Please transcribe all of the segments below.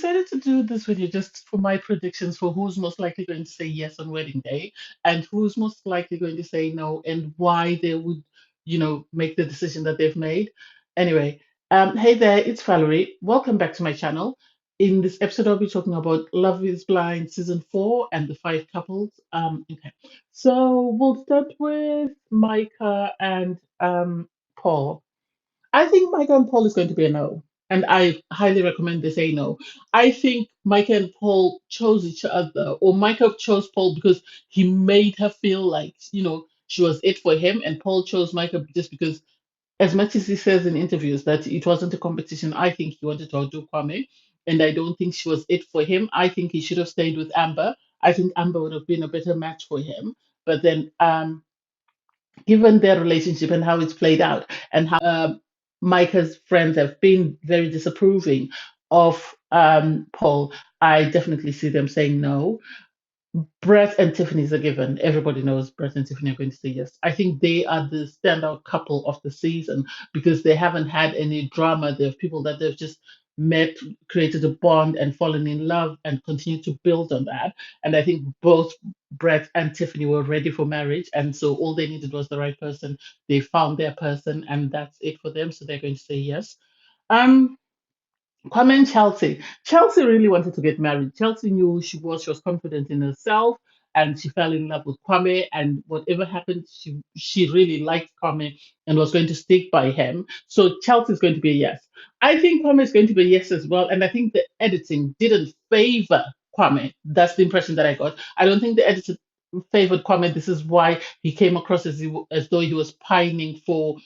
decided to do this video just for my predictions for who's most likely going to say yes on wedding day and who's most likely going to say no and why they would, make the decision that they've made. Anyway, hey there, it's Valerie. Welcome back to my channel. In this episode, I'll be talking about Love is Blind season 4 and the five couples. Okay, so we'll start with Micah and Paul. I think Micah and Paul is going to be a no. And I highly recommend they say no. I think Micah and Paul chose each other, or Micah chose Paul because he made her feel like, she was it for him. And Paul chose Micah just because, as much as he says in interviews that it wasn't a competition, I think he wanted to outdo Kwame. And I don't think she was it for him. I think he should have stayed with Amber. I think Amber would have been a better match for him. But then, given their relationship and how it's played out and how Micah's friends have been very disapproving of Paul, I definitely see them saying no. Brett and Tiffany's a given. Everybody knows Brett and Tiffany are going to say yes. I think they are the standout couple of the season because they haven't had any drama. They're people that they've just met, created a bond, and fallen in love and continue to build on that. And I think both Brett and Tiffany were ready for marriage. And so all they needed was the right person. They found their person, and that's it for them. So they're going to say yes. Um, Kwame and Chelsea. Chelsea really wanted to get married. Chelsea knew who she was. She was confident in herself, and she fell in love with Kwame. And whatever happened, she really liked Kwame and was going to stick by him. So Chelsea is going to be a yes. I think Kwame is going to be a yes as well. And I think the editing didn't favor Kwame. That's the impression that I got. I don't think the editor favored Kwame. This is why he came across as though he was pining for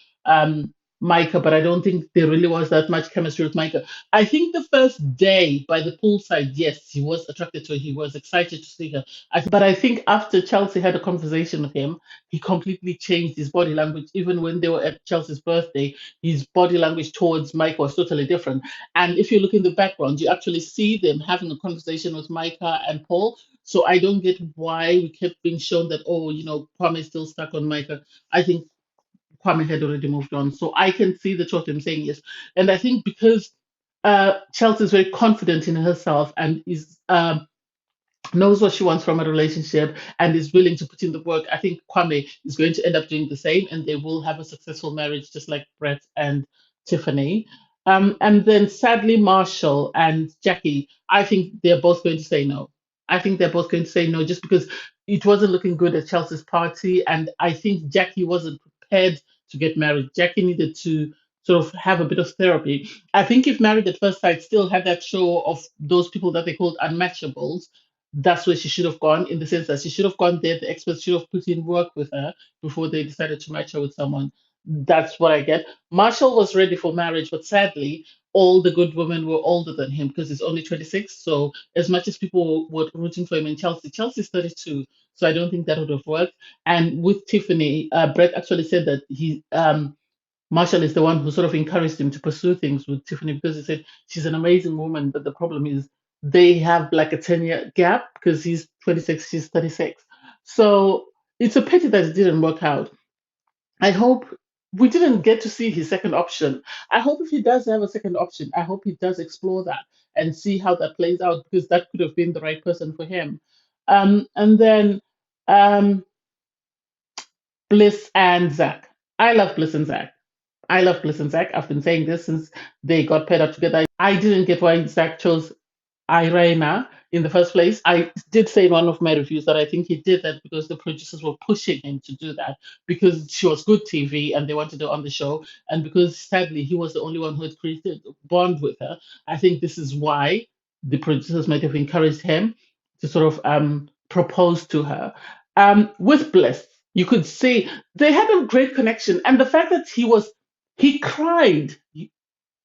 Micah, but I don't think there really was that much chemistry with Micah. I think the first day by the poolside, yes, he was attracted to her. He was excited to see her. But I think after Chelsea had a conversation with him, he completely changed his body language. Even when they were at Chelsea's birthday, his body language towards Micah was totally different. And if you look in the background, you actually see them having a conversation with Micah and Paul. So I don't get why we kept being shown that, oh, Kwame is still stuck on Micah. I think Kwame had already moved on. So I can see the two of them saying yes. And I think because Chelsea is very confident in herself and is knows what she wants from a relationship and is willing to put in the work, I think Kwame is going to end up doing the same and they will have a successful marriage just like Brett and Tiffany. And then sadly, Marshall and Jackie, I think they're both going to say no. I think they're both going to say no just because it wasn't looking good at Chelsea's party. And I think Jackie wasn't prepared to get married. Jackie needed to sort of have a bit of therapy. I think if Married at First Sight still had that show of those people that they called unmatchables, that's where she should have gone, in the sense that she should have gone there. The experts should have put in work with her before they decided to match her with someone. That's what I get. Marshall was ready for marriage, but sadly, all the good women were older than him because he's only 26. So, as much as people were rooting for him in Chelsea, Chelsea's 32. So, I don't think that would have worked. And with Tiffany, Brett actually said that Marshall is the one who sort of encouraged him to pursue things with Tiffany because he said she's an amazing woman, but the problem is they have like a 10-year gap because he's 26, she's 36. So it's a pity that it didn't work out. I hope we didn't get to see his second option. I hope if he does have a second option, I hope he does explore that and see how that plays out because that could have been the right person for him. And then um, Bliss and Zach. I love Bliss and Zach. I love Bliss and Zach. I've been saying this since they got paired up together. I didn't get why Zach chose Irena in the first place. I did say in one of my reviews that I think he did that because the producers were pushing him to do that because she was good TV and they wanted her on the show. And because sadly he was the only one who had created a bond with her, I think this is why the producers might have encouraged him to sort of propose to her. With Bliss, you could see they had a great connection. And the fact that he cried.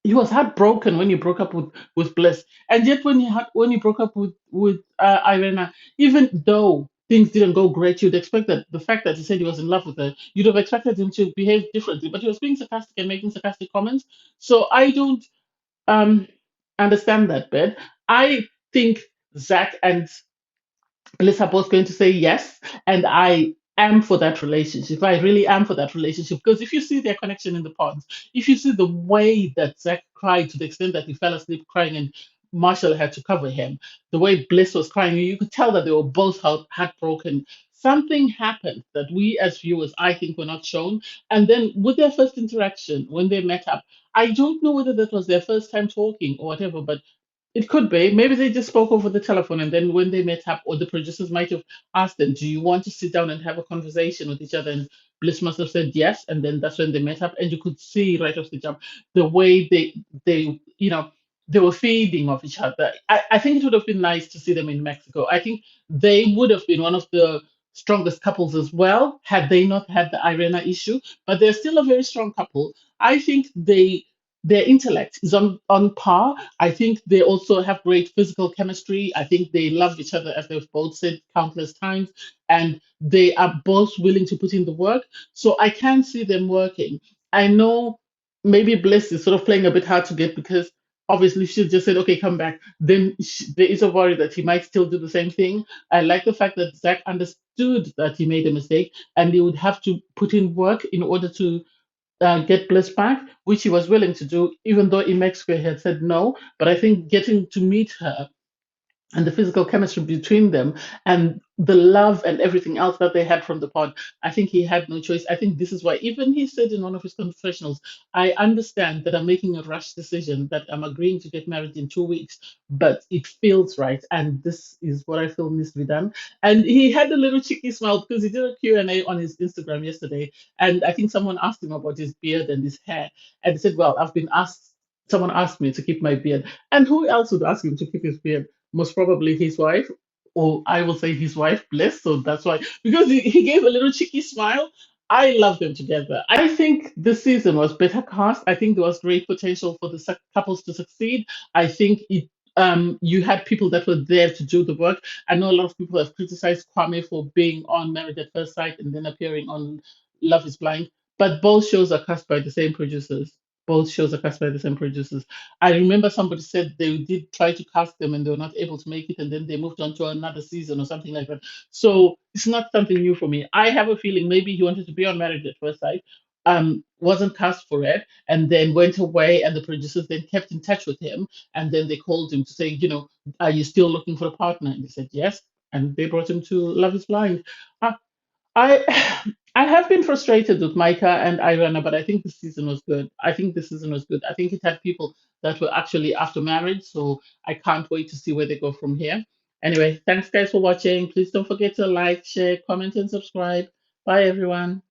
He was heartbroken when he broke up with Bliss, and yet when he broke up with Irena, even though things didn't go great, you'd expect that the fact that he said he was in love with her, you'd have expected him to behave differently. But he was being sarcastic and making sarcastic comments. So I don't um understand that bit. I think Zach and Bliss are both going to say yes, and I am for that relationship. I really am for that relationship because if you see their connection in the ponds, if you see the way that Zach cried to the extent that he fell asleep crying and Marshall had to cover him. The way Bliss was crying, you could tell that they were both heartbroken. Something happened that we as viewers, I think, were not shown. And then with their first interaction, when they met up, I don't know whether that was their first time talking or whatever, but it could be. Maybe they just spoke over the telephone, and then when they met up, or the producers might have asked them, "Do you want to sit down and have a conversation with each other?" And Bliss must have said yes, and then that's when they met up. And you could see right off the jump the way they they were feeding off each other. I think it would have been nice to see them in Mexico. I think they would have been one of the strongest couples as well had they not had the Irena issue. But they're still a very strong couple. I think their intellect is on par. I think they also have great physical chemistry. I think they love each other, as they've both said countless times, and they are both willing to put in the work. So I can see them working. I know maybe Bliss is sort of playing a bit hard to get because obviously she just said, okay, come back. Then there is a worry that he might still do the same thing. I like the fact that Zach understood that he made a mistake and he would have to put in work in order to get Bliss back, which he was willing to do, even though in Mexico he had said no. But I think getting to meet her and the physical chemistry between them and the love and everything else that they had from the pod, I think he had no choice. I think this is why even he said in one of his confessionals, I understand that I'm making a rush decision, that I'm agreeing to get married in 2 weeks, but it feels right, and this is what I feel needs to be done. And he had a little cheeky smile because he did a Q&A on his Instagram yesterday, and I think someone asked him about his beard and his hair, and he said, well, I've been asked, someone asked me to keep my beard, and who else would ask him to keep his beard? Most probably his wife, or I will say his wife, Bliss. So that's why, because he gave a little cheeky smile. I love them together. I think this season was better cast. I think there was great potential for the couples to succeed. I think you had people that were there to do the work. I know a lot of people have criticized Kwame for being on Married at First Sight and then appearing on Love is Blind, but both shows are cast by the same producers. Both shows are cast by the same producers. I remember somebody said they did try to cast them and they were not able to make it, and then they moved on to another season or something like that. So it's not something new for me. I have a feeling maybe he wanted to be on Married at First Sight, wasn't cast for it, and then went away, and the producers then kept in touch with him, and then they called him to say, are you still looking for a partner? And he said yes, and they brought him to Love Is Blind. Uh, I I have been frustrated with Micah and Irana, but I think the season was good. I think the season was good. I think it had people that were actually after marriage, so I can't wait to see where they go from here. Anyway, thanks guys for watching. Please don't forget to like, share, comment, and subscribe. Bye everyone.